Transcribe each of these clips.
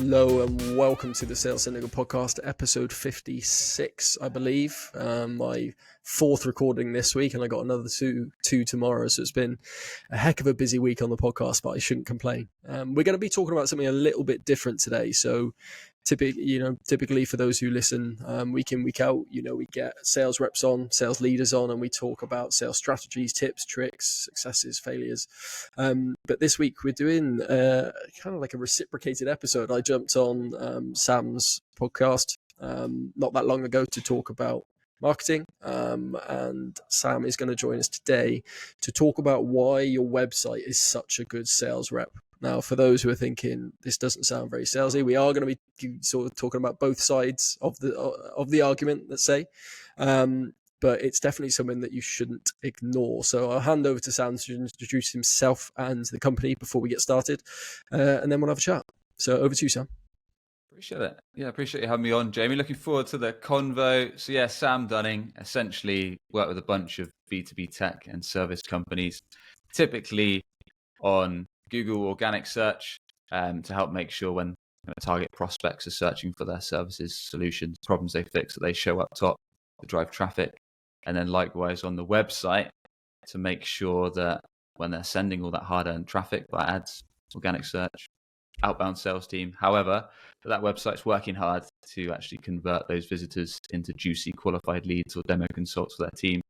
Hello and welcome to the Sales Technical Podcast, episode 56, I believe. My fourth recording this week, and I got another two tomorrow. So it's been a heck of a busy week on the podcast, but I shouldn't complain. We're going to be talking about something a little bit different today. So typically for those who listen week in, week out, we get sales reps on, sales leaders on, and we talk about sales strategies, tips, tricks, successes, failures. But this week we're doing kind of like a reciprocated episode. I jumped on Sam's podcast not that long ago to talk about marketing, and Sam is going to join us today to talk about why your website is such a good sales rep. Now, for those who are thinking this doesn't sound very salesy, we are going to be sort of talking about both sides of the argument, let's say. But it's definitely something that you shouldn't ignore. So I'll hand over to Sam to introduce himself and the company before we get started, and then we'll have a chat. So over to you, Sam. Appreciate it. Yeah, appreciate you having me on, Jamie. Looking forward to the convo. So yeah, Sam Dunning, essentially work with a bunch of B2B tech and service companies, typically on Google organic search, to help make sure when target prospects are searching for their services, solutions, problems they fix, that they show up top to drive traffic. And then likewise on the website to make sure that when they're sending all that hard-earned traffic by ads, organic search, outbound sales team, however, that website's working hard to actually convert those visitors into juicy qualified leads or demo consults for their team.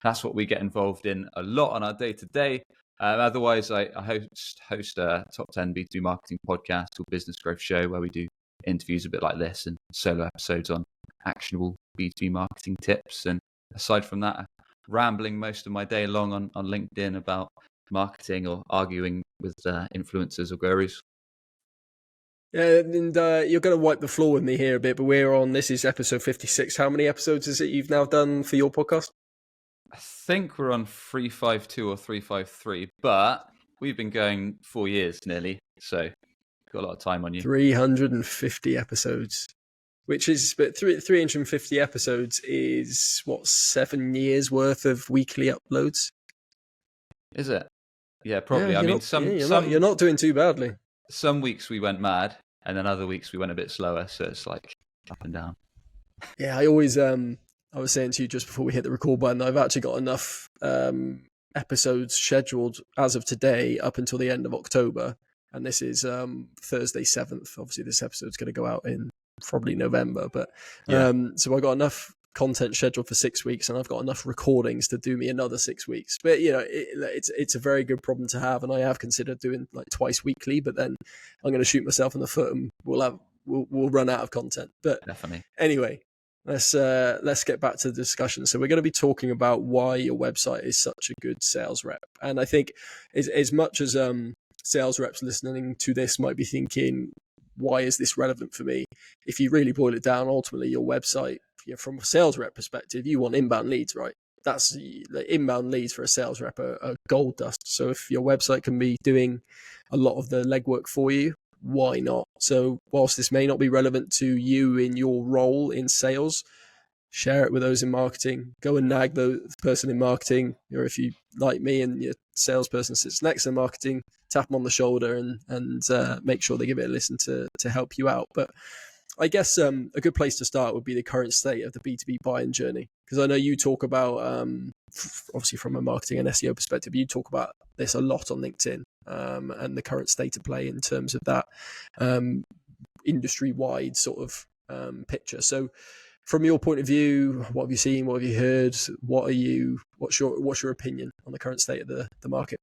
That's what we get involved in a lot on our day-to-day. Otherwise, I host a top 10 B2B marketing podcast or business growth show where we do interviews a bit like this and solo episodes on actionable B2B marketing tips. And aside from that, I'm rambling most of my day long on LinkedIn about marketing or arguing with influencers or gurus. Yeah, and you're going to wipe the floor with me here a bit, but this is episode 56. How many episodes is it you've now done for your podcast? I think we're on 352 or 353, but we've been going 4 years nearly, so got a lot of time on you. 350 episodes, which is, but 350 episodes is what, 7 years worth of weekly uploads? Is it? Yeah, probably. Yeah, you're not doing too badly. Some weeks we went mad, and then other weeks we went a bit slower, so it's like up and down. Yeah, I always I was saying to you just before we hit the record button, I've actually got enough episodes scheduled as of today up until the end of October. And this is Thursday 7th. Obviously, this episode's going to go out in probably November. But so I got enough content scheduled for 6 weeks, and I've got enough recordings to do me another 6 weeks. But, it's a very good problem to have. And I have considered doing like twice weekly, but then I'm going to shoot myself in the foot and we'll run out of content. But definitely. Anyway, let's get back to the discussion. So we're going to be talking about why your website is such a good sales rep. And I think as much as sales reps listening to this might be thinking, why is this relevant for me? If you really boil it down, ultimately your website, from a sales rep perspective, you want inbound leads, right? That's the inbound leads for a sales rep are gold dust. So if your website can be doing a lot of the legwork for you, why not? So whilst this may not be relevant to you in your role in sales, share it with those in marketing. Go and nag the person in marketing, or if you like me and your salesperson sits next to marketing, tap them on the shoulder and make sure they give it a listen to help you out. But I guess a good place to start would be the current state of the B2B buying journey, because I know you talk about, obviously from a marketing and SEO perspective, you talk about this a lot on LinkedIn, and the current state of play in terms of that industry-wide sort of picture. So from your point of view, what have you seen? What have you heard? What's your opinion on the current state of the market?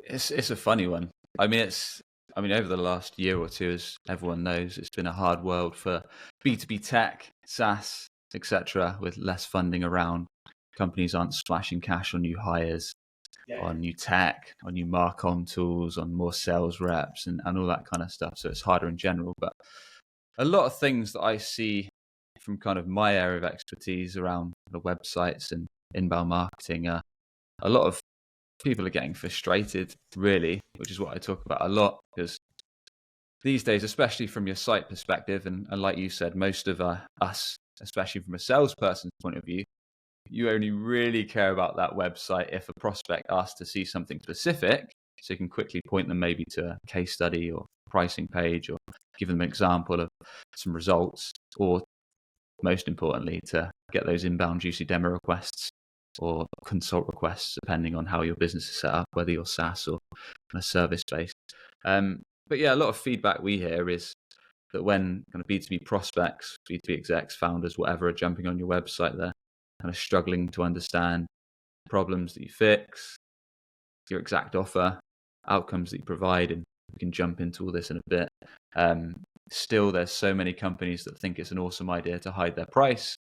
It's a funny one. I mean, over the last year or two, as everyone knows, it's been a hard world for B2B tech, SaaS, etc., with less funding around. Companies aren't splashing cash on new hires, on new tech, on new marcom tools, on more sales reps and all that kind of stuff. So it's harder in general. But a lot of things that I see from kind of my area of expertise around the websites and inbound marketing, a lot of people are getting frustrated, really, which is what I talk about a lot, because these days, especially from your site perspective, and like you said, most of us, especially from a salesperson's point of view, you only really care about that website if a prospect asks to see something specific, so you can quickly point them maybe to a case study or pricing page or give them an example of some results, or most importantly, to get those inbound juicy demo requests or consult requests, depending on how your business is set up, whether you're SaaS or kind of service based. But yeah, a lot of feedback we hear is that when kind of B2B prospects, B2B execs, founders, whatever, are jumping on your website, they're kind of struggling to understand problems that you fix, your exact offer, outcomes that you provide, and we can jump into all this in a bit. Still, there's so many companies that think it's an awesome idea to hide their price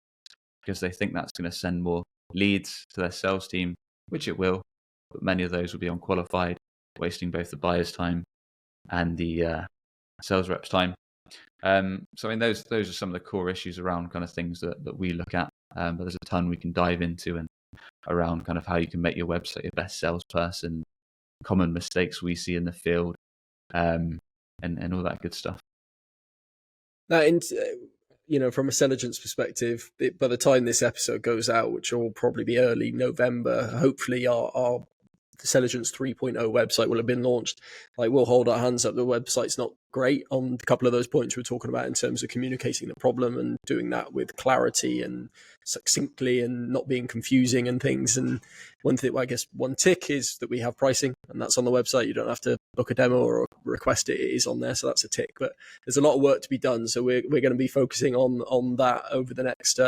because they think that's going to send more leads to their sales team, which it will, but many of those will be unqualified, wasting both the buyer's time and the sales rep's time. So I mean, those are some of the core issues around kind of things that we look at, but there's a ton we can dive into and around kind of how you can make your website your best salesperson, common mistakes we see in the field, and all that good stuff. Now, from a Selligence perspective, by the time this episode goes out, which will probably be early November, hopefully our Selligence 3.0 website will have been launched. Like, we'll hold our hands up. The website's not great on a couple of those points we're talking about in terms of communicating the problem and doing that with clarity and succinctly and not being confusing and things. And one thing, I guess, one tick is that we have pricing, and that's on the website. You don't have to book a demo or request it. It is on there, so that's a tick. But there's a lot of work to be done, so we're going to be focusing on that over the next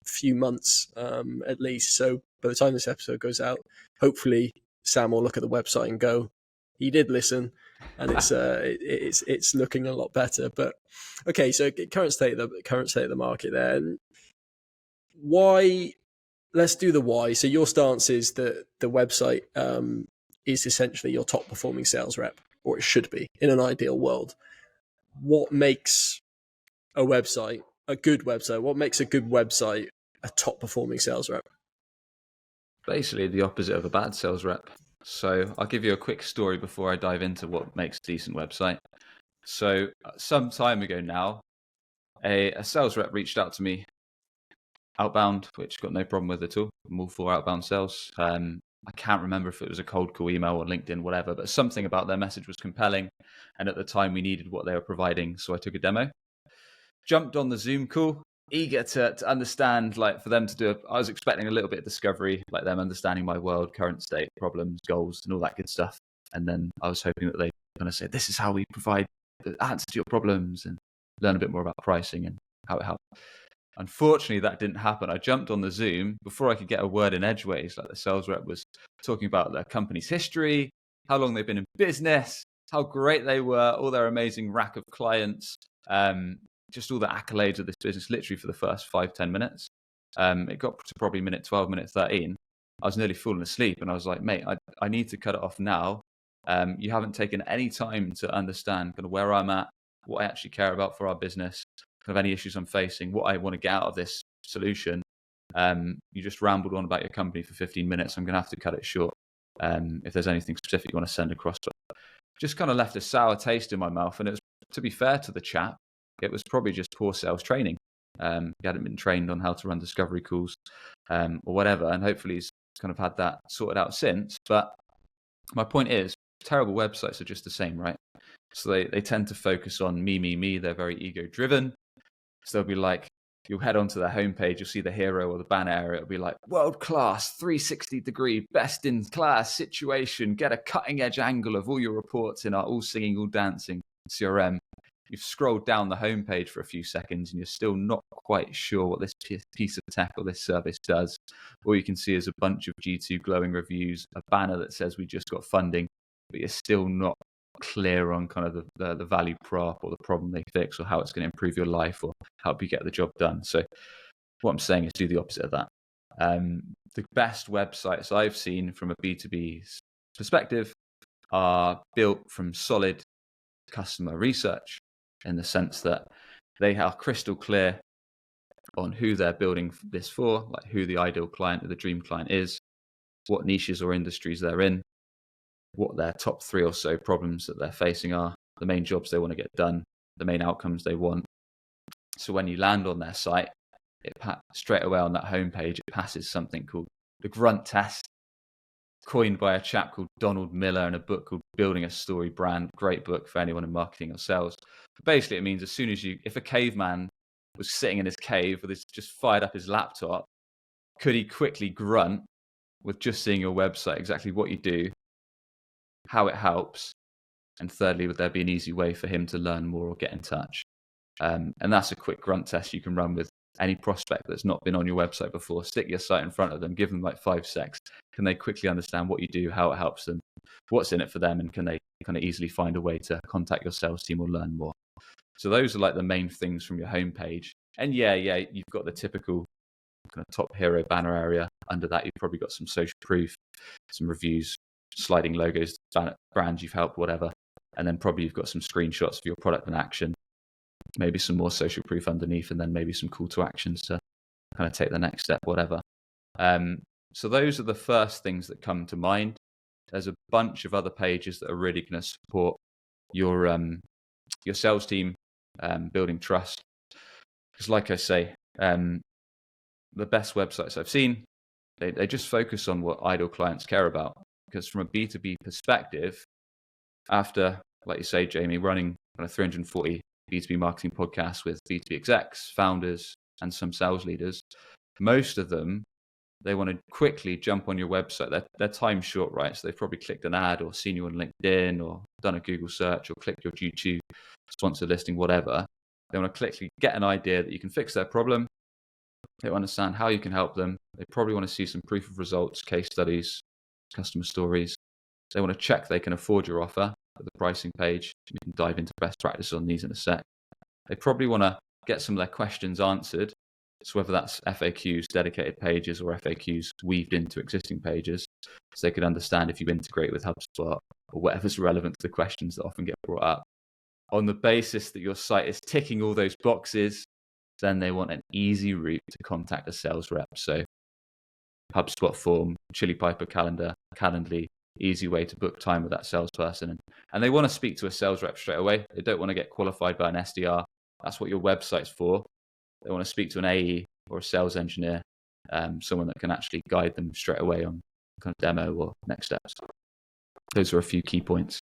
few months at least. So by the time this episode goes out, hopefully Sam will look at the website and go, he did listen, and it's looking a lot better. But okay, so current state of the market there. And why? Let's do the why. So your stance is that the website is essentially your top performing sales rep, or it should be in an ideal world. What makes a website a good website? What makes a good website a top performing sales rep? Basically the opposite of a bad sales rep. So I'll give you a quick story before I dive into what makes a decent website. So some time ago now, a sales rep reached out to me outbound, which got no problem with at all. I'm all for outbound sales. I can't remember if it was a cold call email or LinkedIn, whatever, but something about their message was compelling. And at the time we needed what they were providing. So I took a demo, jumped on the Zoom call, eager to understand, like, for them to do I was expecting a little bit of discovery, like them understanding my world, current state, problems, goals, and all that good stuff. And then I was hoping that they'd kind of say, this is how we provide the answer to your problems, and learn a bit more about pricing and how it helps. Unfortunately, that didn't happen. I jumped on the Zoom before I could get a word in edgeways. Like, the sales rep was talking about their company's history, how long they've been in business, how great they were, all their amazing rack of clients, just all the accolades of this business, literally for the first 5-10 minutes. It got to probably minute 12, minute 13. I was nearly falling asleep, and I was like, mate, I need to cut it off now. You haven't taken any time to understand kind of where I'm at, what I actually care about for our business, kind of any issues I'm facing, what I want to get out of this solution. You just rambled on about your company for 15 minutes. I'm going to have to cut it short. If there's anything specific you want to send across, but just kind of left a sour taste in my mouth. And it was, to be fair to the chap, it was probably just poor sales training. He hadn't been trained on how to run discovery calls or whatever. And hopefully he's kind of had that sorted out since. But my point is, terrible websites are just the same, right? So they tend to focus on me. They're very ego driven. So they'll be like, you'll head onto their homepage, you'll see the hero or the banner area. It'll be like, world class, 360-degree, best in class situation. Get a cutting edge angle of all your reports in our all singing, all dancing CRM. You've scrolled down the homepage for a few seconds and you're still not quite sure what this piece of tech or this service does. All you can see is a bunch of G2 glowing reviews, a banner that says we just got funding, but you're still not clear on kind of the value prop or the problem they fix or how it's going to improve your life or help you get the job done. So what I'm saying is do the opposite of that. The best websites I've seen from a B2B perspective are built from solid customer research, in the sense that they are crystal clear on who they're building this for, like who the ideal client or the dream client is, what niches or industries they're in, what their top 3 or so problems that they're facing are, the main jobs they want to get done, the main outcomes they want. So when you land on their site, straight away on that homepage, it passes something called the grunt test. coined by a chap called Donald Miller in a book called Building a Story Brand. Great book for anyone in marketing or sales. But basically, it means as soon as if a caveman was sitting in his cave with his just fired up his laptop, could he quickly grunt with just seeing your website exactly what you do, how it helps, and thirdly, would there be an easy way for him to learn more or get in touch? And that's a quick grunt test you can run with any prospect that's not been on your website before. Stick your site in front of them, give them like 5 secs. Can they quickly understand what you do, how it helps them, what's in it for them, and can they kind of easily find a way to contact your sales team or learn more? So those are like the main things from your homepage. And yeah, you've got the typical kind of top hero banner area. Under that, you've probably got some social proof, some reviews, sliding logos, brands you've helped, whatever. And then probably you've got some screenshots of your product in action, maybe some more social proof underneath, and then maybe some call to actions to kind of take the next step, whatever. So those are the first things that come to mind. There's a bunch of other pages that are really going to support your sales team building trust. Because like I say, the best websites I've seen, they just focus on what ideal clients care about. Because from a B2B perspective, after, like you say, Jamie, running kind of 340 B2B marketing podcasts with B2B execs, founders, and some sales leaders, most of them, they want to quickly jump on your website. Their time's short, right? So they've probably clicked an ad or seen you on LinkedIn or done a Google search or clicked your YouTube sponsored listing, whatever. They want to quickly get an idea that you can fix their problem. They understand how you can help them. They probably want to see some proof of results, case studies, customer stories. They want to check they can afford your offer at the pricing page. We can dive into best practices on these in a sec. They probably want to get some of their questions answered. So whether that's FAQs, dedicated pages, or FAQs weaved into existing pages, so they can understand if you integrate with HubSpot or whatever's relevant to the questions that often get brought up. On the basis that your site is ticking all those boxes, then they want an easy route to contact a sales rep. So HubSpot form, Chili Piper calendar, Calendly, easy way to book time with that salesperson. And they want to speak to a sales rep straight away. They don't want to get qualified by an SDR. That's what your website's for. They want to speak to an AE or a sales engineer, someone that can actually guide them straight away on kind of demo or next steps. Those are a few key points.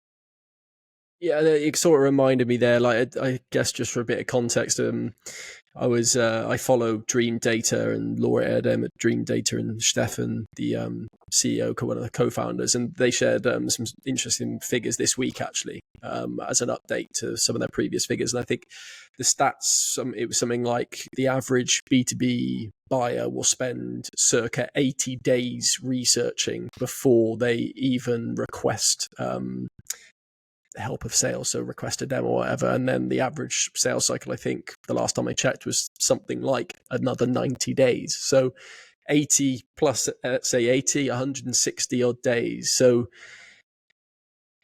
Yeah, it sort of reminded me there, like, I guess just for a bit of context, I follow Dream Data and Laura Erdem at Dream Data and Stefan, the CEO, one of the co-founders, and they shared some interesting figures this week, actually, as an update to some of their previous figures. And I think the stats, it was something like the average B2B buyer will spend circa 80 days researching before they even request help of sales, so request a demo or whatever. And then the average sales cycle, I think the last time I checked, was something like another 90 days. So 80 plus, say 80, 160 odd days. So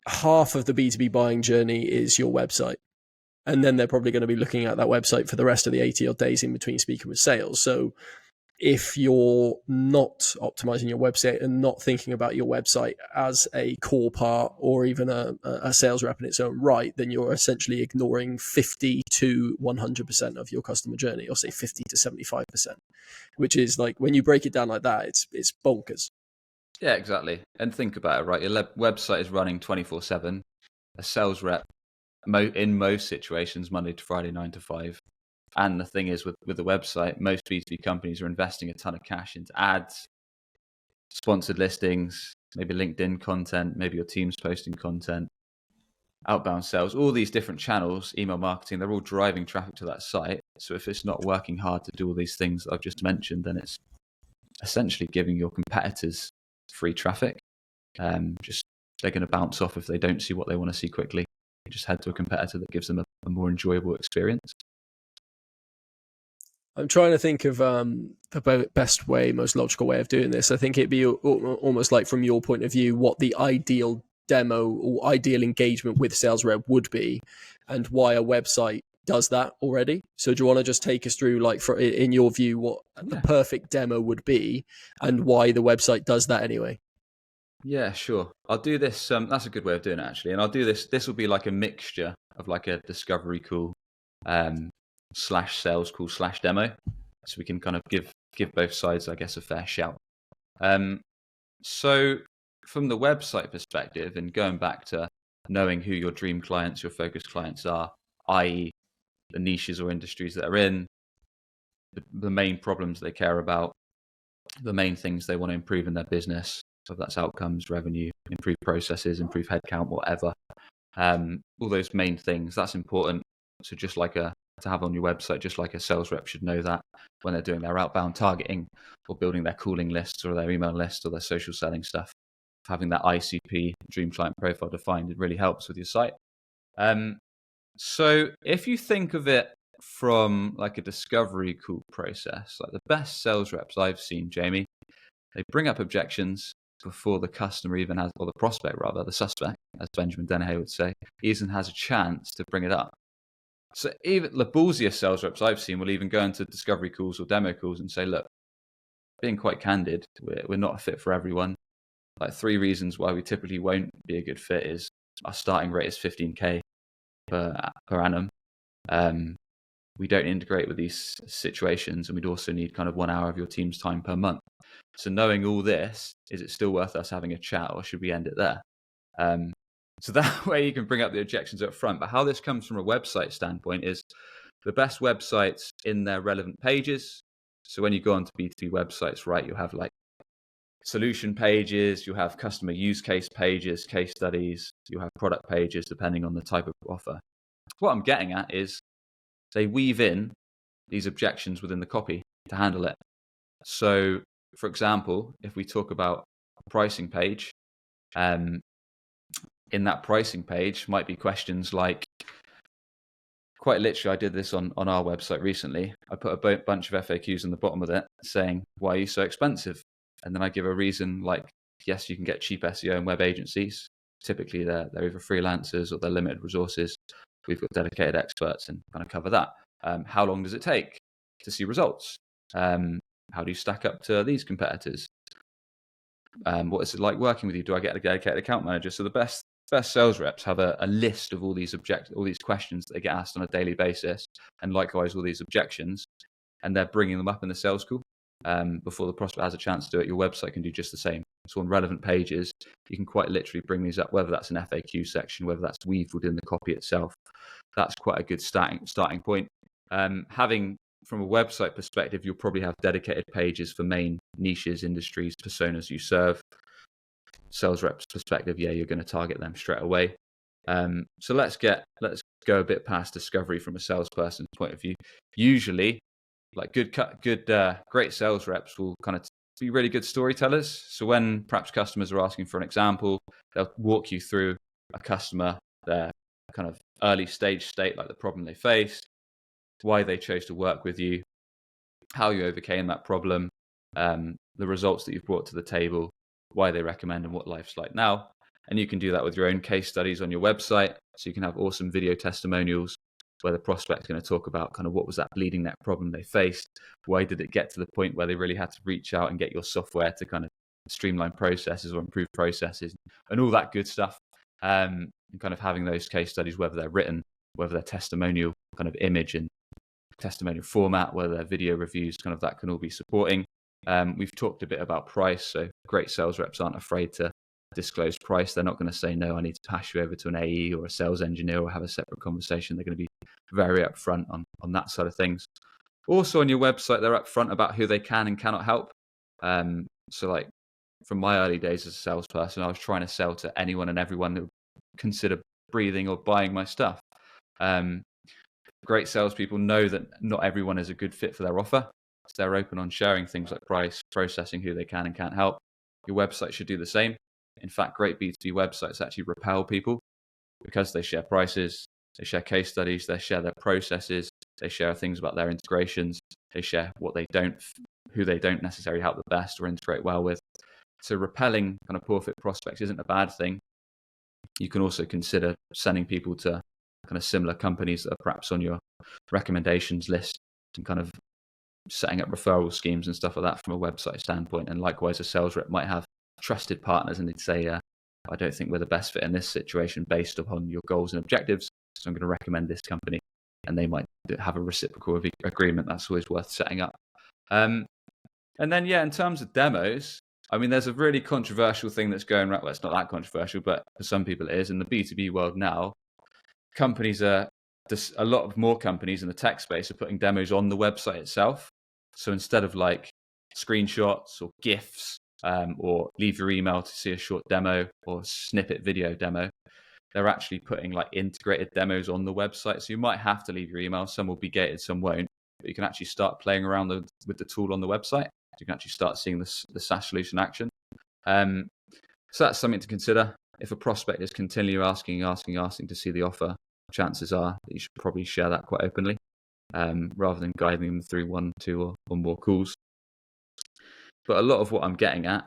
half of the B2B buying journey is your website. And then they're probably going to be looking at that website for the rest of the 80 odd days in between speaking with sales. So if you're not optimizing your website and not thinking about your website as a core part or even a sales rep in its own right, then you're essentially ignoring 50 to 100% of your customer journey, or say 50 to 75%, which is, like, when you break it down like that, it's bonkers. Yeah, exactly. And think about it, right? Your website is running 24/7. A sales rep, in most situations, Monday to Friday, 9 to 5. And the thing is, with the website, most B2B companies are investing a ton of cash into ads, sponsored listings, maybe LinkedIn content, maybe your team's posting content, outbound sales, all these different channels, email marketing, they're all driving traffic to that site. So if it's not working hard to do all these things that I've just mentioned, then it's essentially giving your competitors free traffic. Just they're going to bounce off if they don't see what they want to see quickly. You just head to a competitor that gives them a more enjoyable experience. I'm trying to think of the best way, most logical way of doing this. I think it'd be almost like, from your point of view, what the ideal demo or ideal engagement with sales rep would be, and why a website does that already. So do you want to just take us through, like, in your view, what the perfect demo would be and why the website does that anyway? Yeah, sure. I'll do this. That's a good way of doing it, actually. And I'll do this. This will be like a mixture of like a discovery call, slash sales call slash demo, so we can kind of give both sides, I guess, a fair shout. So from the website perspective, and going back to knowing who your dream clients, your focus clients are, i.e. the niches or industries that are in, the main problems they care about, the main things they want to improve in their business. So that's outcomes, revenue, improve processes, improve headcount, whatever. All those main things, that's important. So just like to have on your website, just like a sales rep should know that when they're doing their outbound targeting or building their calling lists or their email list or their social selling stuff, having that ICP, dream client profile defined, it really helps with your site. So if you think of it from like a discovery call process, like the best sales reps I've seen, Jamie, they bring up objections before the customer even has, or the prospect rather, the suspect, as Benjamin Dennehy would say, even has a chance to bring it up. So even the ballsiest sales reps I've seen will even go into discovery calls or demo calls and say, look, being quite candid, we're not a fit for everyone. Like 3 reasons why we typically won't be a good fit is our starting rate is 15K per annum. We don't integrate with these situations, and we'd also need kind of 1 hour of your team's time per month. So knowing all this, is it still worth us having a chat, or should we end it there? So that way you can bring up the objections up front. But how this comes from a website standpoint is the best websites in their relevant pages. So when you go onto B2B websites, right, you have like solution pages, you have customer use case pages, case studies, you have product pages, depending on the type of offer. What I'm getting at is they weave in these objections within the copy to handle it. So, for example, if we talk about a pricing page, in that pricing page might be questions like, quite literally, I did this on our website recently. I put a bunch of FAQs in the bottom of it saying, why are you so expensive? And then I give a reason like, yes, you can get cheap SEO and web agencies. Typically, they're either freelancers or they're limited resources. We've got dedicated experts and kind of cover that. How long does it take to see results? How do you stack up to these competitors? What is it like working with you? Do I get a dedicated account manager? So the best sales reps have a list of all these questions that they get asked on a daily basis, and likewise all these objections, and they're bringing them up in the sales call before the prospect has a chance to do it. Your website can do just the same. So on relevant pages, you can quite literally bring these up, whether that's an FAQ section, whether that's weaved within the copy itself. That's quite a good starting point. Having from a website perspective, you'll probably have dedicated pages for main niches, industries, personas you serve. Sales reps perspective, yeah, you're going to target them straight away. So let's go a bit past discovery from a salesperson's point of view. Usually, like great sales reps will kind of be really good storytellers. So when perhaps customers are asking for an example, they'll walk you through a customer, their kind of early stage state, like the problem they faced, why they chose to work with you, how you overcame that problem, the results that you've brought to the table, why they recommend, and what life's like now. And you can do that with your own case studies on your website. So you can have awesome video testimonials where the prospect's going to talk about kind of what was that bleeding neck problem they faced, why did it get to the point where they really had to reach out and get your software to kind of streamline processes or improve processes and all that good stuff. And kind of having those case studies, whether they're written, whether they're testimonial kind of image and testimonial format, whether they're video reviews, kind of that can all be supporting. We've talked a bit about price, so great sales reps aren't afraid to disclose price. They're not going to say, no, I need to pass you over to an AE or a sales engineer or have a separate conversation. They're going to be very upfront on that side of things. Also on your website, they're upfront about who they can and cannot help. So like from my early days as a salesperson, I was trying to sell to anyone and everyone that would consider breathing or buying my stuff. Great salespeople know that not everyone is a good fit for their offer. So they're open on sharing things like price, processing who they can and can't help. Your website should do the same. In fact, great B2B websites actually repel people because they share prices, they share case studies, they share their processes, they share things about their integrations, they share who they don't necessarily help the best or integrate well with. So repelling kind of poor fit prospects isn't a bad thing. You can also consider sending people to kind of similar companies that are perhaps on your recommendations list and kind of setting up referral schemes and stuff like that from a website standpoint. And likewise, a sales rep might have trusted partners and they'd say, I don't think we're the best fit in this situation based upon your goals and objectives, so I'm going to recommend this company. And they might have a reciprocal agreement. That's always worth setting up. And then, in terms of demos, I mean, there's a really controversial thing that's going around. Well, it's not that controversial, but for some people it is. In the B2B world now, companies are, a lot of more companies in the tech space are putting demos on the website itself. So instead of like screenshots or GIFs, or leave your email to see a short demo or snippet video demo, they're actually putting like integrated demos on the website. So you might have to leave your email. Some will be gated, some won't. But you can actually start playing around with the tool on the website. You can actually start seeing the SaaS solution action. So that's something to consider. If a prospect is continually asking to see the offer, chances are that you should probably share that quite openly, rather than guiding them through 1, 2, or more calls. But a lot of what I'm getting at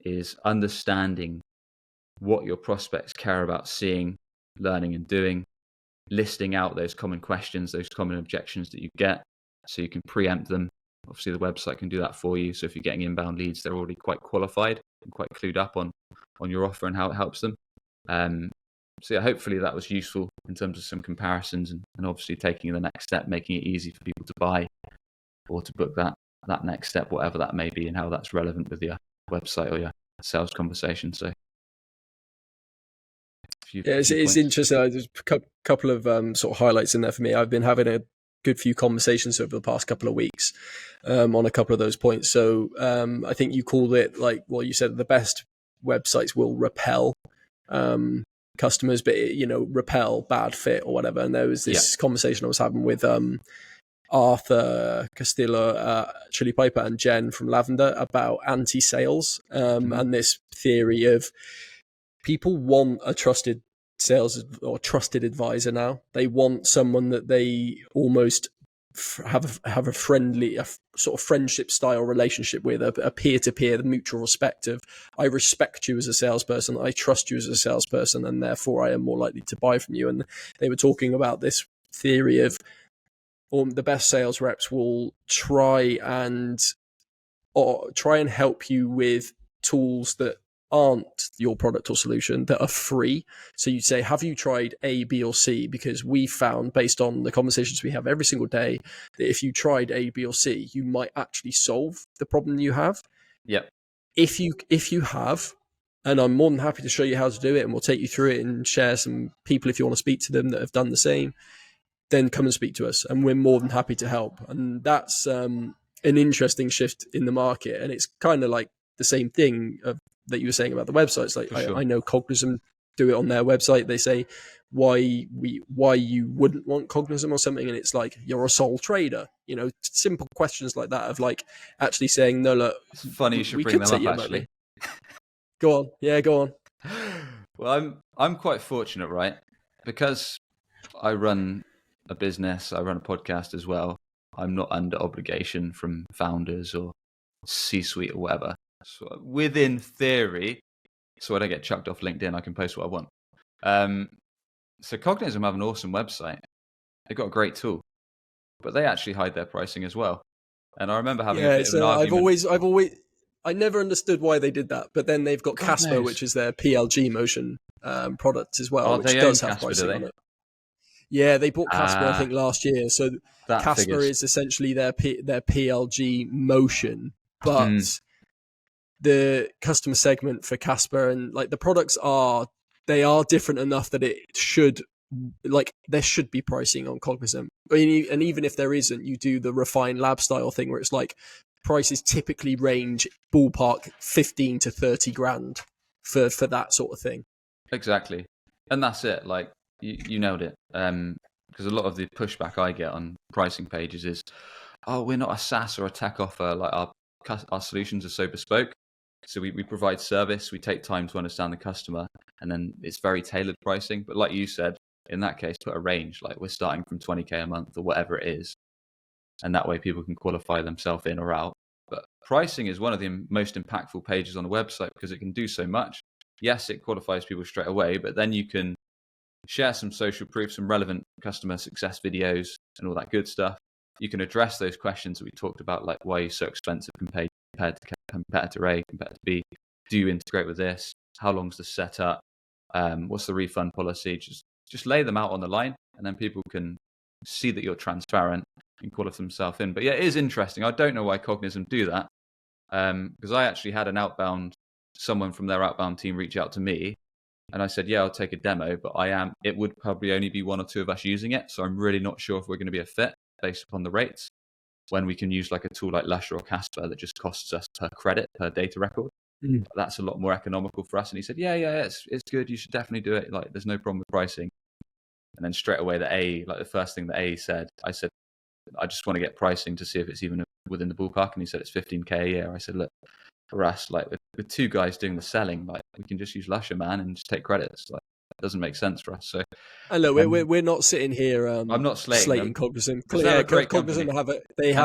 is understanding what your prospects care about seeing, learning, and doing, listing out those common questions, those common objections that you get, so you can preempt them. Obviously, the website can do that for you. So if you're getting inbound leads, they're already quite qualified and quite clued up on your offer and how it helps them. So yeah, hopefully that was useful in terms of some comparisons and obviously taking the next step, making it easy for people to buy or to book that next step, whatever that may be, and how that's relevant with your website or your sales conversation. So it's interesting. There's a couple of sort of highlights in there for me. I've been having a good few conversations over the past couple of weeks on a couple of those points. So I think you called it, like, well, you said the best websites will repel customers, but repel bad fit or whatever. And there was this conversation I was having with Arthur Castillo, Chili Piper, and Jen from Lavender about anti-sales and this theory of people want a trusted sales or trusted advisor now. They want someone that they almost have a friendly, a sort of friendship style relationship with, a peer-to-peer, the mutual respect of, I respect you as a salesperson, I trust you as a salesperson, and therefore I am more likely to buy from you. And they were talking about this theory of the best sales reps will try and help you with tools that aren't your product or solution, that are free. So you'd say, have you tried A, B, or C? Because we found, based on the conversations we have every single day, that if you tried A, B, or C, you might actually solve the problem you have. Yep. If you have, and I'm more than happy to show you how to do it, and we'll take you through it and share some people if you want to speak to them that have done the same, then come and speak to us, and we're more than happy to help. And that's an interesting shift in the market, and it's kind of like the same thing that you were saying about the websites. Like sure. I know Cognizant do it on their website. They say why you wouldn't want Cognizant or something, and it's like, you're a sole trader. Simple questions like that of like actually saying, no, look, it's funny you should bring them up actually. Go on. Yeah, go on. Well, I'm quite fortunate, right? Because I run a business, I run a podcast as well. I'm not under obligation from founders or C-suite or whatever. So within theory, so I don't get chucked off LinkedIn, I can post what I want. So Cognizant have an awesome website. They've got a great tool, but they actually hide their pricing as well. And I remember having a bit of an argument. I never understood why they did that, but then they've got Casper, which is their PLG motion product as well, which does have pricing on it. Yeah, they bought Casper, I think, last year. So Casper is essentially their PLG motion, but the customer segment for Casper and like the products are different enough that it should, like, there should be pricing on Cognizant. And even if there isn't, you do the refined lab style thing where it's like prices typically range ballpark 15 to 30 grand for that sort of thing. Exactly. And that's it. Like, you nailed it. Because a lot of the pushback I get on pricing pages is, oh, we're not a SaaS or a tech offer. Like our solutions are so bespoke. So we provide service, we take time to understand the customer, and then it's very tailored pricing. But like you said, in that case, put a range, like we're starting from 20K a month or whatever it is. And that way people can qualify themselves in or out. But pricing is one of the most impactful pages on the website because it can do so much. Yes, it qualifies people straight away, but then you can share some social proof, some relevant customer success videos and all that good stuff. You can address those questions that we talked about, like why are you so expensive compared to competitor A, competitor B? Do you integrate with this? How long's the setup? What's the refund policy? Just lay them out on the line, and then people can see that you're transparent and qualify themselves in. But yeah, it is interesting. I don't know why Cognizant do that. Because I actually had someone from their outbound team reach out to me, and I said, yeah, I'll take a demo, but it would probably only be one or two of us using it. So I'm really not sure if we're going to be a fit based upon the rates, when we can use like a tool like Lusher or Casper that just costs us per credit, per data record. That's a lot more economical for us. And he said, yeah, it's good. You should definitely do it. Like, there's no problem with pricing. And then straight away, the first thing that A said, I said, I just want to get pricing to see if it's even within the ballpark. And he said, it's 15K a year. I said, look, for us, like with two guys doing the selling, like we can just use Lusher, man, and just take credits. Like, it doesn't make sense for us. So, and look, we're not sitting here. I'm not slating Cognizant. Yeah, Cognizant have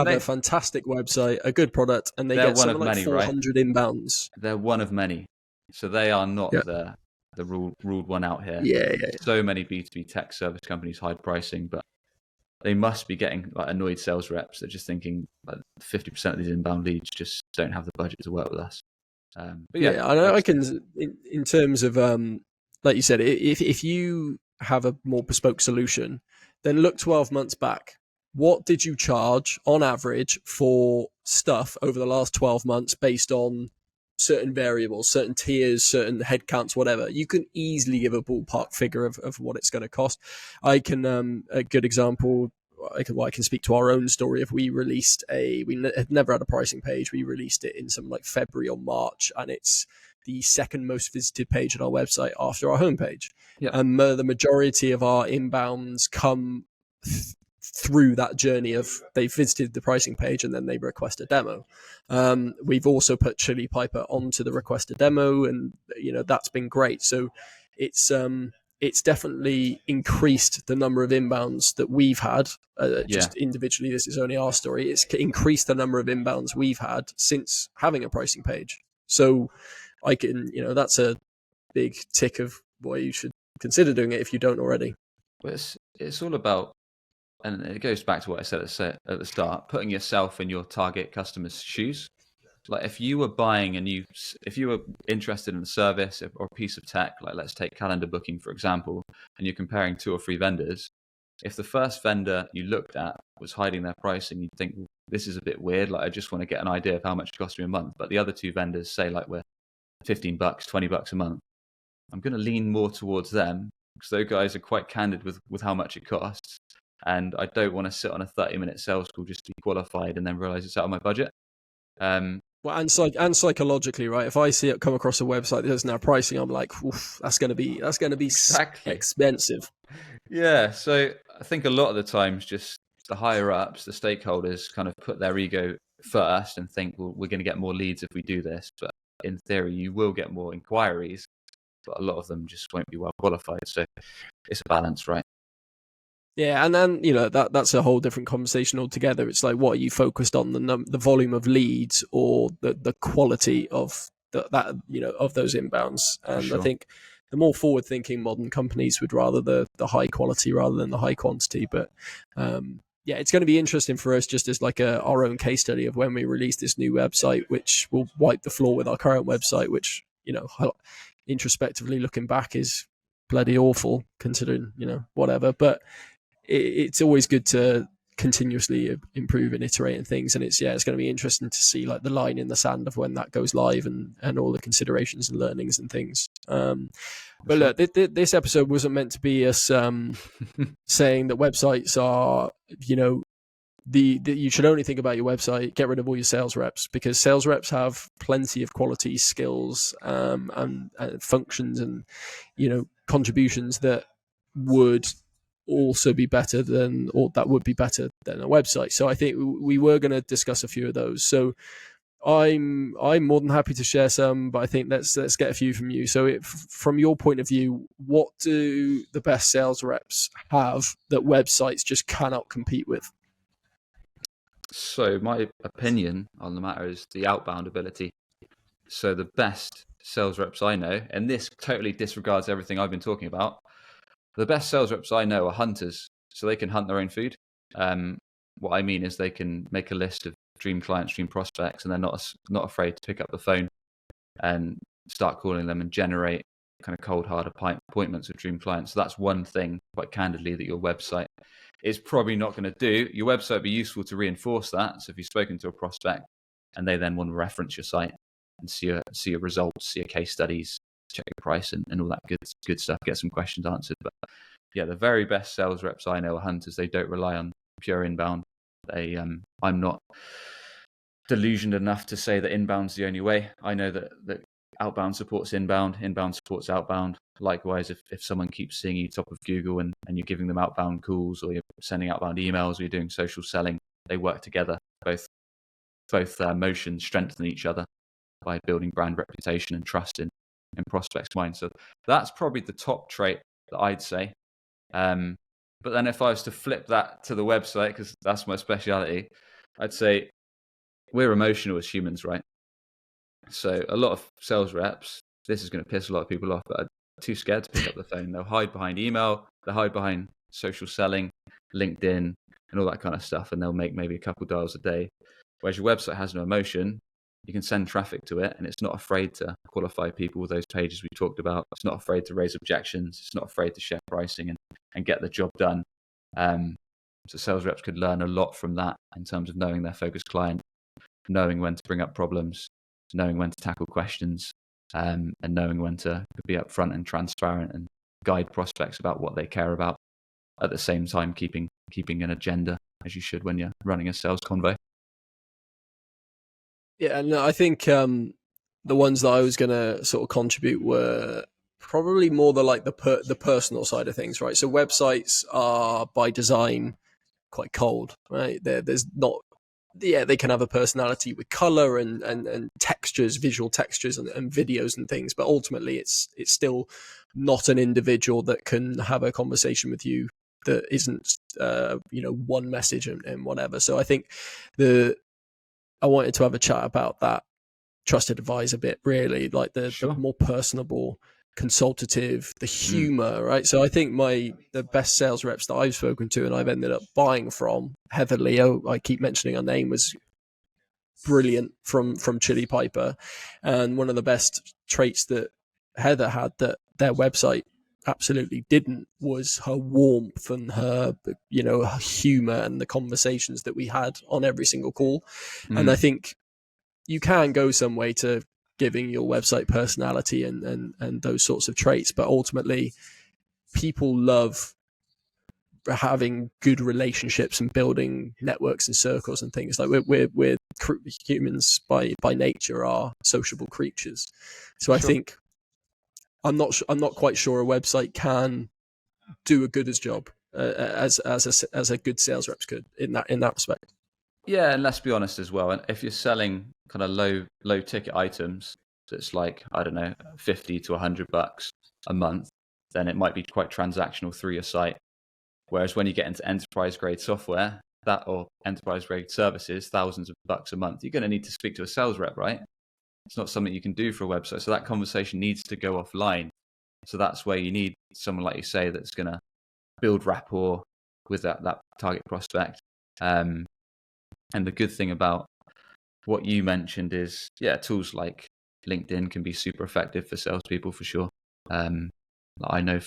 a fantastic website, a good product, and they get something like 400 inbounds. They're one of many, so they are not the ruled one out here. Yeah. So many B2B tech service companies hide pricing, but they must be getting like annoyed sales reps that are just thinking like 50% of these inbound leads just don't have the budget to work with us. But I can, in terms of like you said, if you have a more bespoke solution, then look 12 months back. What did you charge on average for stuff over the last 12 months based on certain variables, certain tiers, certain headcounts, whatever? You can easily give a ballpark figure of what it's going to cost. I can, a good example, I can speak to our own story. If we released we had never had a pricing page. We released it in some like February or March, and it's the second most visited page on our website after our homepage. And the majority of our inbounds come through that journey of they visited the pricing page and then they request a demo. We've also put Chili Piper onto the request a demo, and that's been great. So it's definitely increased the number of inbounds that we've had. Just individually, this is only our story. It's increased the number of inbounds we've had since having a pricing page. So I can, that's a big tick of why you should consider doing it if you don't already. Well, it's all about, and it goes back to what I said at the start, putting yourself in your target customer's shoes. Like if you were buying if you were interested in a service or a piece of tech, like let's take calendar booking, for example, and you're comparing 2 or 3 vendors, if the first vendor you looked at was hiding their pricing, you'd think, well, this is a bit weird. Like I just want to get an idea of how much it costs me a month. But the other 2 vendors say like we're $15, $20 a month. I'm going to lean more towards them because those guys are quite candid with how much it costs. And I don't want to sit on a 30-minute sales call just to be qualified and then realize it's out of my budget. Well, and psychologically, right? If I see it come across a website that doesn't have pricing, I'm like, oof, that's going to be exactly expensive. Yeah. So I think a lot of the times, just the higher ups, the stakeholders, kind of put their ego first and think, well, we're going to get more leads if we do this. But in theory, you will get more inquiries, but a lot of them just won't be well qualified. So it's a balance, right? Yeah, and then that's a whole different conversation altogether. It's like, what are you focused on, the volume of leads or the quality of of those inbounds? And sure. I think the more forward-thinking modern companies would rather the high quality rather than the high quantity. But it's going to be interesting for us just as like our own case study of when we release this new website, which will wipe the floor with our current website, which introspectively looking back is bloody awful considering whatever, but it's always good to continuously improve and iterate and things, and it's going to be interesting to see like the line in the sand of when that goes live and all the considerations and learnings and things. But look, this episode wasn't meant to be us saying that websites are you should only think about your website, get rid of all your sales reps, because sales reps have plenty of quality skills and functions and contributions that would also be better than, or that would be better than a website. So I think we were going to discuss a few of those. So I'm more than happy to share some, but I think let's get a few from you. So from your point of view, what do the best sales reps have that websites just cannot compete with? So my opinion on the matter is the outbound ability. So the best sales reps I know, and this totally disregards everything I've been talking about, the best sales reps I know are hunters, so they can hunt their own food. What I mean is they can make a list of dream clients, dream prospects, and they're not afraid to pick up the phone and start calling them and generate kind of cold, hard appointments with dream clients. So that's one thing, quite candidly, that your website is probably not going to do. Your website would be useful to reinforce that. So if you've spoken to a prospect, and they then want to reference your site and see your results, see your case studies, check your price, and all that good stuff. Get some questions answered. But yeah, the very best sales reps I know are hunters. They don't rely on pure inbound. I'm not delusioned enough to say that inbound's the only way. I know that outbound supports inbound supports outbound. Likewise, if someone keeps seeing you top of Google and you're giving them outbound calls, or you're sending outbound emails, or you're doing social selling, they work together. Both motions strengthen each other by building brand reputation and trust in prospects' minds. So that's probably the top trait that I'd say. But then if I was to flip that to the website, because that's my speciality, I'd say we're emotional as humans, right? So a lot of sales reps, this is going to piss a lot of people off, but are too scared to pick up the phone. They'll hide behind email, they'll hide behind social selling, LinkedIn, and all that kind of stuff, and they'll make maybe a couple dials a day. Whereas your website has no emotion, you can send traffic to it, and it's not afraid to qualify people with those pages we talked about. It's not afraid to raise objections. It's not afraid to share pricing and get the job done. So sales reps could learn a lot from that in terms of knowing their focus client, knowing when to bring up problems, knowing when to tackle questions, and knowing when to be upfront and transparent and guide prospects about what they care about, at the same time keeping an agenda, as you should when you're running a sales convo. Yeah, and I think the ones that I was going to sort of contribute were probably more the personal side of things, right? So websites are by design quite cold, right? There's not, they can have a personality with color and textures, visual textures and videos and things, but ultimately it's still not an individual that can have a conversation with you that isn't one message and whatever. So I think I wanted to have a chat about that trusted advisor bit, really, like the more personable, consultative, the humor, right? So I think the best sales reps that I've spoken to and I've ended up buying from, Heather Leo, I keep mentioning her name, was brilliant from Chili Piper. And one of the best traits that Heather had that their website absolutely didn't was her warmth and her humor and the conversations that we had on every single call. And I think you can go some way to giving your website personality and those sorts of traits, but ultimately people love having good relationships and building networks and circles and things. Like we're humans by nature are sociable creatures. So I think I'm not quite sure a website can do a good job as a good sales reps could in that respect. Yeah, and let's be honest as well. And if you're selling kind of low ticket items, so it's like, I don't know, $50 to $100 a month, then it might be quite transactional through your site. Whereas when you get into enterprise grade software, or enterprise grade services, thousands of bucks a month, you're going to need to speak to a sales rep, right? It's not something you can do for a website. So that conversation needs to go offline. So that's where you need someone like you say that's going to build rapport with that target prospect. And the good thing about what you mentioned is, tools like LinkedIn can be super effective for salespeople for sure. I know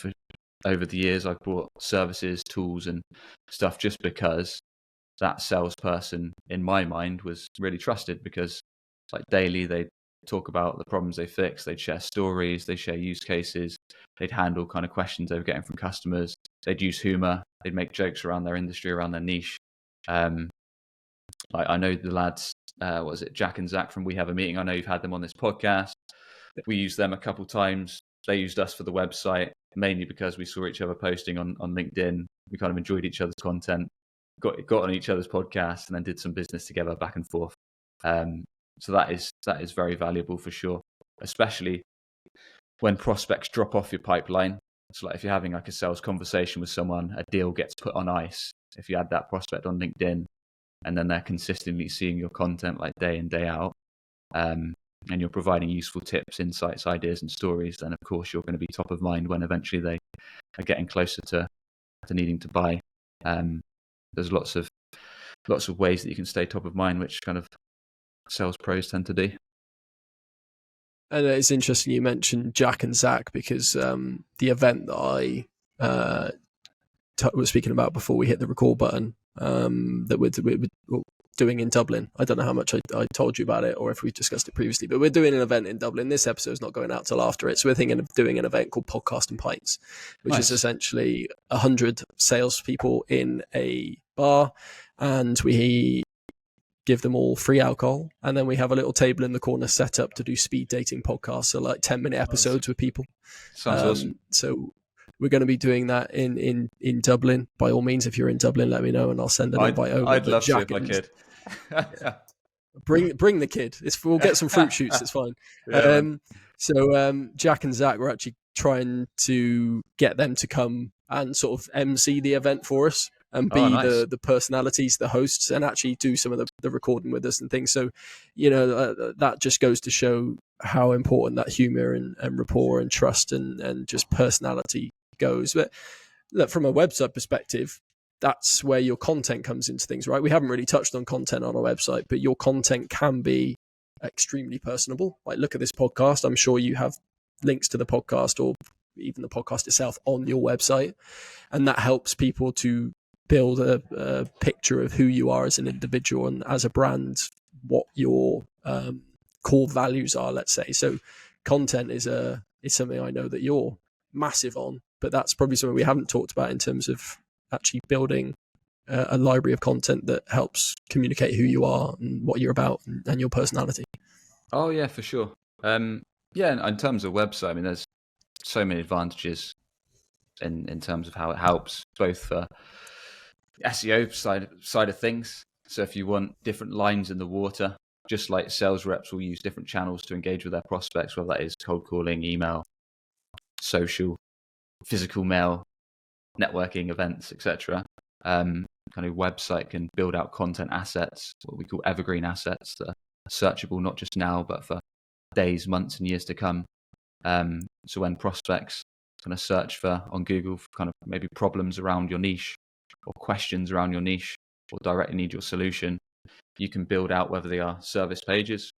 over the years I've bought services, tools, and stuff just because that salesperson in my mind was really trusted, because like daily they'd talk about the problems they fix, they'd share stories, they share use cases, they'd handle kind of questions they were getting from customers, they'd use humor, they'd make jokes around their industry, around their niche. I know the lads, Jack and Zach from We Have a Meeting. I know you've had them on this podcast. We used them a couple times. They used us for the website, mainly because we saw each other posting on LinkedIn. We kind of enjoyed each other's content, got on each other's podcasts, and then did some business together back and forth. So that is very valuable for sure, especially when prospects drop off your pipeline. So like if you're having like a sales conversation with someone, a deal gets put on ice. If you add that prospect on LinkedIn, and then they're consistently seeing your content like day in, day out, and you're providing useful tips, insights, ideas, and stories, then of course you're going to be top of mind when eventually they are getting closer to needing to buy. There's lots of ways that you can stay top of mind, which kind of sales pros tend to do. And it's interesting you mentioned Jack and Zach, because the event that I was speaking about before we hit the record button, that doing in Dublin. I don't know how much I told you about it or if we discussed it previously, but we're doing an event in Dublin. This episode's not going out till after it. So we're thinking of doing an event called Podcast and Pints, which is essentially 100 salespeople in a bar, and we give them all free alcohol. And then we have a little table in the corner set up to do speed dating podcasts. So like 10-minute episodes with people. Sounds awesome. So we're going to be doing that in Dublin. By all means, if you're in Dublin, let me know and I'll send an invite over. I'd love to if I could. Yeah. Bring the kid. We'll get some fruit shoots. It's fine. Yeah, so Jack and Zach were actually trying to get them to come and sort of MC the event for us and be the personalities, the hosts, and actually do some of the recording with us and things. So, that just goes to show how important that humor and rapport and trust and just personality goes. But look, from a website perspective, that's where your content comes into things, right? We haven't really touched on content on our website, but your content can be extremely personable. Like, look at this podcast. I'm sure you have links to the podcast or even the podcast itself on your website. And that helps people to build a picture of who you are as an individual and as a brand, what your core values are, let's say. So content is something I know that you're massive on, but that's probably something we haven't talked about in terms of actually building a library of content that helps communicate who you are and what you're about and your personality. Oh yeah, for sure. In terms of website, I mean, there's so many advantages in terms of how it helps, both for SEO side of things. So if you want different lines in the water, just like sales reps will use different channels to engage with their prospects, whether that is cold calling, email, social, physical mail, networking events, etc. Kind of website can build out content assets, what we call evergreen assets, that are searchable not just now but for days, months, and years to come. So when prospects kind of search on Google for kind of maybe problems around your niche or questions around your niche or directly need your solution, you can build out whether they are service pages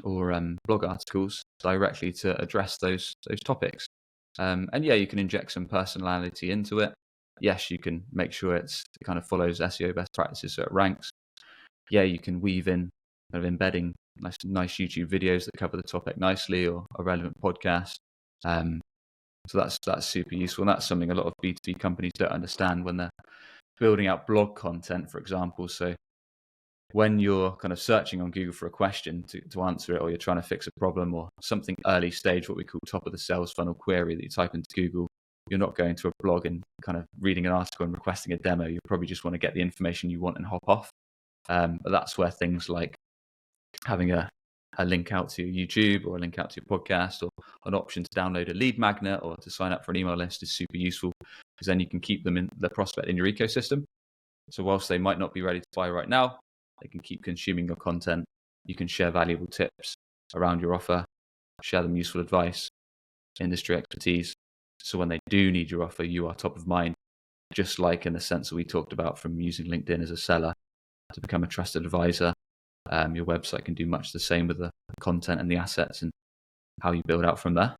or blog articles directly to address those topics. You can inject some personality into it. Yes, you can make sure it kind of follows SEO best practices so it ranks. Yeah, you can weave in kind of embedding nice YouTube videos that cover the topic nicely or a relevant podcast. So that's super useful. And that's something a lot of B2B companies don't understand when they're building out blog content, for example. So when you're kind of searching on Google for a question to answer it, or you're trying to fix a problem or something early stage, what we call top of the sales funnel query that you type into Google, you're not going to a blog and kind of reading an article and requesting a demo. You probably just want to get the information you want and hop off. But that's where things like having a link out to YouTube or a link out to your podcast or an option to download a lead magnet or to sign up for an email list is super useful, because then you can keep them in the prospect in your ecosystem. So whilst they might not be ready to buy right now, they can keep consuming your content. You can share valuable tips around your offer, share them useful advice, industry expertise. So when they do need your offer, you are top of mind, just like in the sense that we talked about from using LinkedIn as a seller to become a trusted advisor. Your website can do much the same with the content and the assets and how you build out from there.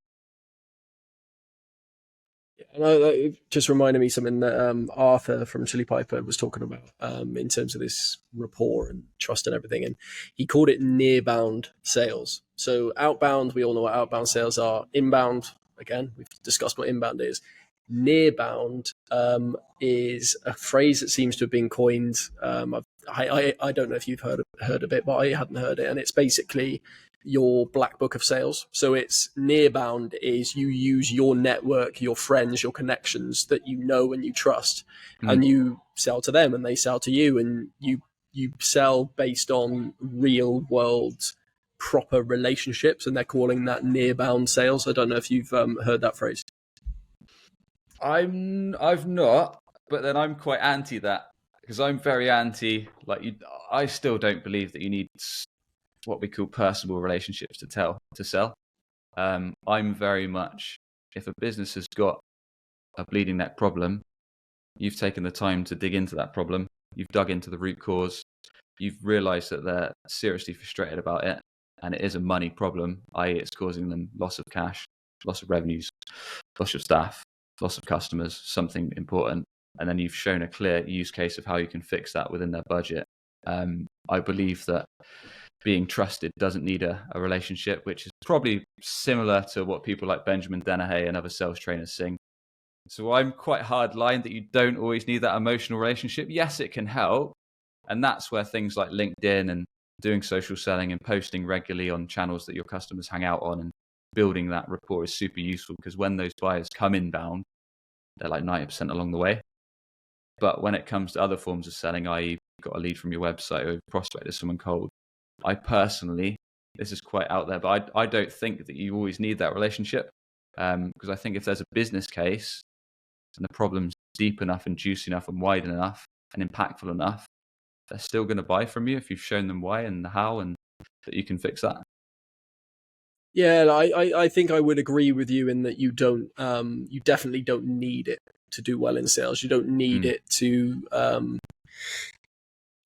And it just reminded me something that Arthur from Chili Piper was talking about in terms of this rapport and trust and everything. And he called it near-bound sales. So outbound, we all know what outbound sales are. Inbound, again, we've discussed what inbound is. Near-bound is a phrase that seems to have been coined. I don't know if you've heard of it, but I hadn't heard it. And it's basically your black book of sales. So it's near-bound is you use your network, your friends, your connections that you know and you trust, and you sell to them and they sell to you, and you sell based on real world proper relationships, and they're calling that near-bound sales. I don't know if you've heard that phrase. I've not, but then I'm quite anti that, because I'm very anti, I still don't believe that you need what we call personal relationships to sell. I'm very much, if a business has got a bleeding neck problem, you've taken the time to dig into that problem, you've dug into the root cause, you've realized that they're seriously frustrated about it, and it is a money problem, i.e. it's causing them loss of cash, loss of revenues, loss of staff, loss of customers, something important, and then you've shown a clear use case of how you can fix that within their budget, I believe that being trusted doesn't need a relationship, which is probably similar to what people like Benjamin Dennehy and other sales trainers sing. So I'm quite hardline that you don't always need that emotional relationship. Yes, it can help. And that's where things like LinkedIn and doing social selling and posting regularly on channels that your customers hang out on and building that rapport is super useful, because when those buyers come inbound, they're like 90% along the way. But when it comes to other forms of selling, i.e. got a lead from your website or prospected someone cold, I personally, this is quite out there, but I don't think that you always need that relationship, because I think if there's a business case and the problem's deep enough and juicy enough and wide enough and impactful enough, they're still going to buy from you if you've shown them why and how and that you can fix that. Yeah, I think I would agree with you in that you definitely don't need it to do well in sales. You don't need it to, I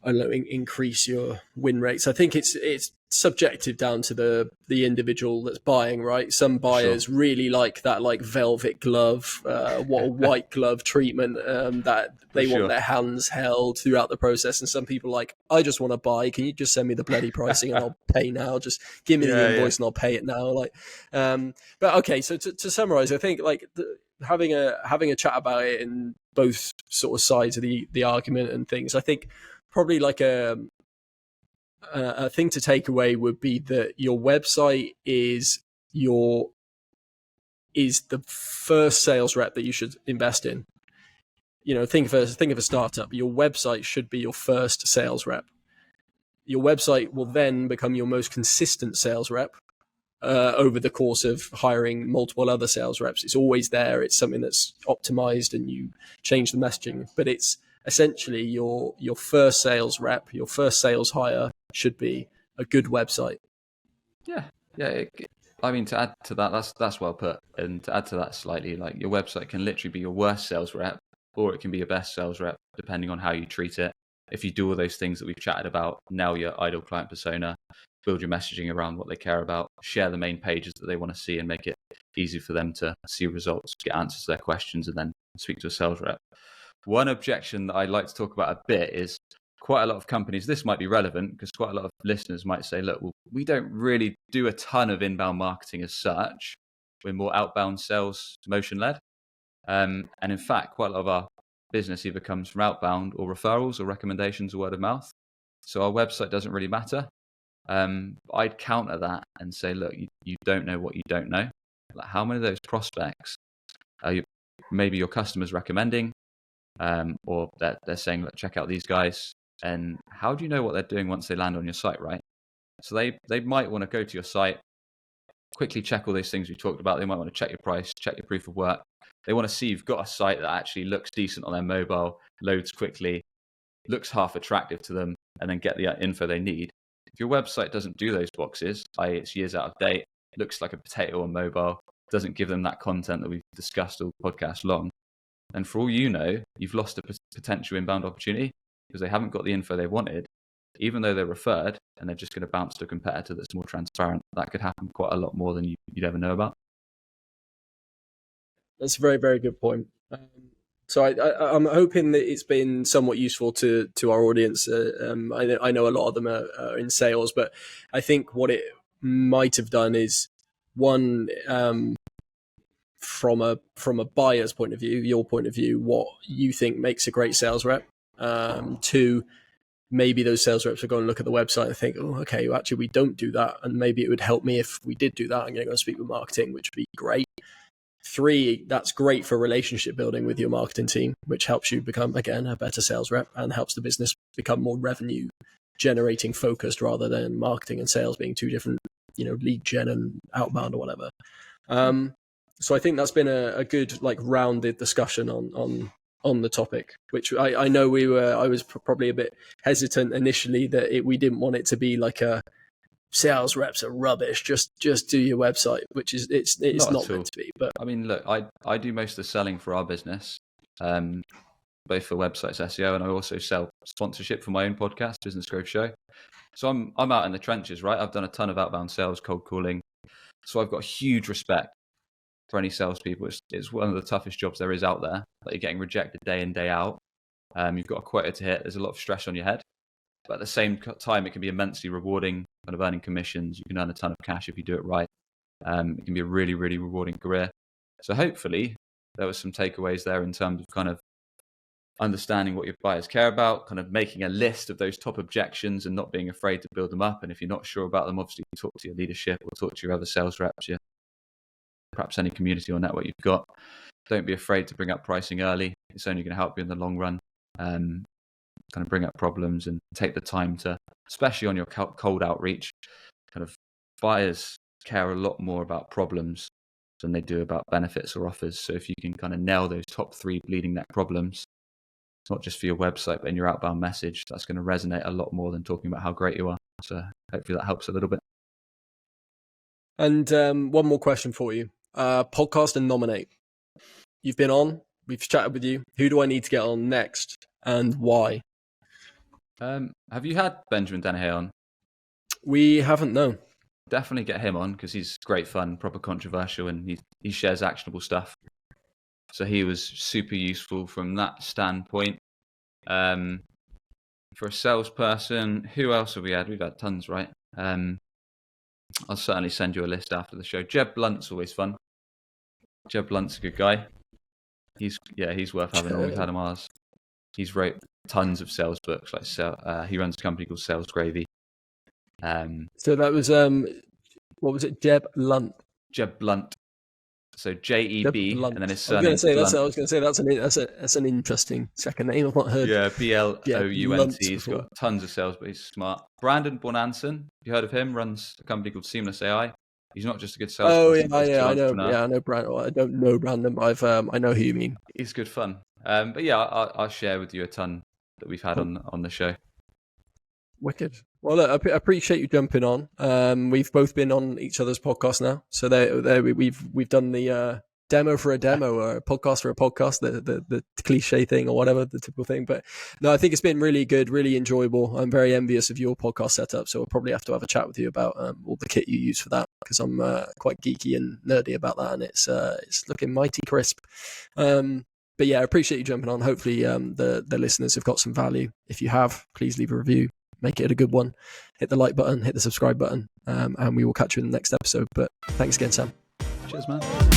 don't know, increase your win rates. I think it's subjective down to the individual that's buying, right? Some buyers really like that like velvet glove, what a white glove treatment, that they want their hands held throughout the process. And some people like, I just want to buy. Can you just send me the bloody pricing and I'll pay now? Just give me the invoice and I'll pay it now. Like, but okay. So to summarize, I think like having a chat about it in both sort of sides of the argument and things, I think probably like a thing to take away would be that your website is the first sales rep that you should invest in. You know, think of a startup. Your website should be your first sales rep. Your website will then become your most consistent sales rep over the course of hiring multiple other sales reps. It's always there. It's something that's optimized and you change the messaging, but it's essentially your first sales rep, your first sales hire should be a good website. I mean, to add to that, that's well put. And to add to that slightly, like your website can literally be your worst sales rep, or it can be your best sales rep, depending on how you treat it. If you do all those things that we've chatted about, nail your ideal client persona, build your messaging around what they care about, share the main pages that they want to see, and make it easy for them to see results, get answers to their questions, and then speak to a sales rep. One objection that I'd like to talk about a bit is quite a lot of companies, this might be relevant because quite a lot of listeners might say, look, well, we don't really do a ton of inbound marketing as such. We're more outbound sales motion led. And in fact, quite a lot of our business either comes from outbound or referrals or recommendations or word of mouth. So our website doesn't really matter. I'd counter that and say, look, you don't know what you don't know. Like, how many of those prospects are maybe your customers recommending, or that they're saying, look, check out these guys, and how do you know what they're doing once they land on your site, right? So they might want to go to your site, quickly check all those things we talked about. They might want to check your price, check your proof of work. They want to see you've got a site that actually looks decent on their mobile, loads quickly, looks half attractive to them, and then get the info they need. If your website doesn't do those boxes, i.e. it's years out of date, looks like a potato on mobile, doesn't give them that content that we've discussed all podcast long, and for all you know, you've lost a potential inbound opportunity because they haven't got the info they wanted, even though they're referred, and they're just going to bounce to a competitor that's more transparent. That could happen quite a lot more than you'd ever know about. That's a very, very good point. So I'm hoping that it's been somewhat useful to our audience. I know a lot of them are in sales, but I think what it might have done is, one, from a buyer's point of view, your point of view, what you think makes a great sales rep. Two, maybe those sales reps are going to look at the website and think, oh, okay, well, actually we don't do that, and maybe it would help me if we did do that. I'm going to go speak with marketing, which would be great. Three, that's great for relationship building with your marketing team, which helps you become, again, a better sales rep and helps the business become more revenue generating focused rather than marketing and sales being two different, lead gen and outbound or whatever. So I think that's been a good, like, rounded discussion on the topic, which I know I was probably a bit hesitant initially that we didn't want it to be like a sales reps are rubbish, just do your website, which is it's not meant to be. But I mean, look, I do most of the selling for our business, both for websites SEO, and I also sell sponsorship for my own podcast, Business Growth Show. So I'm out in the trenches, right? I've done a ton of outbound sales, cold calling, so I've got huge respect for any salespeople. It's one of the toughest jobs there is out there. Like, you're getting rejected day in, day out. You've got a quota to hit. There's a lot of stress on your head. But at the same time, it can be immensely rewarding, kind of earning commissions. You can earn a ton of cash if you do it right. It can be a really, really rewarding career. So hopefully there were some takeaways there in terms of kind of understanding what your buyers care about, kind of making a list of those top objections and not being afraid to build them up. And if you're not sure about them, obviously talk to your leadership or talk to your other sales reps, perhaps any community or network you've got. Don't be afraid to bring up pricing early. It's only going to help you in the long run. Kind of bring up problems and take the time to, especially on your cold outreach, kind of buyers care a lot more about problems than they do about benefits or offers. So if you can kind of nail those top 3 bleeding neck problems, not just for your website, but in your outbound message, that's going to resonate a lot more than talking about how great you are. So hopefully that helps a little bit. And one more question for you. Podcast and nominate. You've been on, we've chatted with you. Who do I need to get on next and why? Have you had Benjamin Dennehy on? We haven't, no. Definitely get him on because he's great fun, proper controversial, and he shares actionable stuff. So he was super useful from that standpoint. For a salesperson, who else have we had? We've had tons, right? I'll certainly send you a list after the show. Jeb Blunt's always fun. Jeb Blunt's a good guy. He's worth having on. We've had him on ours. He's wrote tons of sales books. He runs a company called Sales Gravy. So that was what was it? Jeb Blunt. Jeb Blunt. So Jeb, and then his surname. I was going to say that's an interesting second name. I've not heard. Yeah, Blount. He's got tons of sales, but he's smart. Brandon Bonanson, you heard of him? Runs a company called Seamless AI. He's not just a good salesperson. I know. Yeah, I know Brandon. I don't know Brandon, but I know who you mean. He's good fun. But yeah, I'll share with you a ton that we've had on the show. Wicked. Well, look, I appreciate you jumping on. We've both been on each other's podcast now, so we've done the demo for a demo or a podcast for a podcast, the cliche thing or whatever, the typical thing. But no, I think it's been really good, really enjoyable. I'm very envious of your podcast setup, so we'll probably have to have a chat with you about all the kit you use for that, because I'm quite geeky and nerdy about that, and it's looking mighty crisp. But yeah, I appreciate you jumping on. Hopefully the listeners have got some value. If you have, please leave a review. Make it a good one. Hit the like button, hit the subscribe button, and we will catch you in the next episode. But thanks again, Sam. Cheers, man.